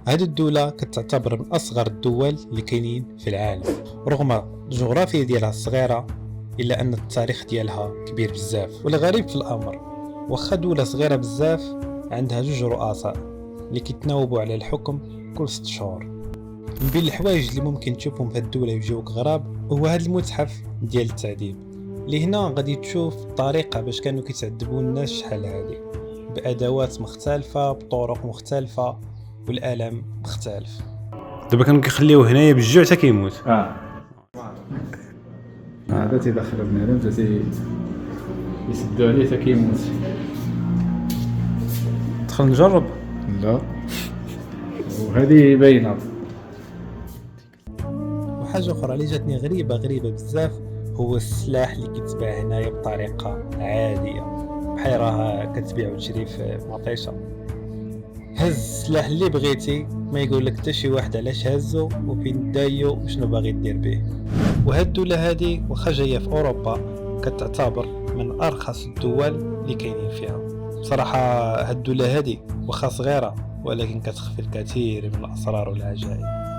هذه الدولة كتعتبر من أصغر الدول اللي كاينين في العالم، رغم الجغرافيا ديالها الصغيرة إلا أن التاريخ ديالها كبير بزاف. والغريب في الأمر واخا دولة صغيرة بزاف عندها 2 رؤساء اللي كيتناوبوا على الحكم كل 6 شهور. من بين الحوايج اللي ممكن تشوفهم في الدولة يجيوك غراب هو هذا المتحف ديال التعذيب، اللي هنا غادي تشوف الطريقة باش كانوا كيتعذبوا الناس شحال هذه، بأدوات مختلفة بطرق مختلفة والألم مختلف. دابا كانوا كيخليوه هنايا بالجوع حتى كيموت. هذا تيدخل بنادم يسدوا عليه حتى كيموت. دخل نجرب. لا وهذه باينه. وحاجة أخرى اللي جاتني غريبة بزاف هو السلاح اللي كيتباع هنايا بطريقة عادية، بحال راه كتبيع وتشري في مطيشة. هز السلاح اللي بغيتي، ما يقول لك حتى شي واحد علاش هزو وفين دايو وشنو باغي دير به. وهاد الدولة هادي واخا جاية في أوروبا كتعتبر من أرخص الدول اللي كاينين فيها. بصراحة هاد الدولة هادي واخا صغيرة ولكن كتخفي الكثير من الأسرار والعجائب.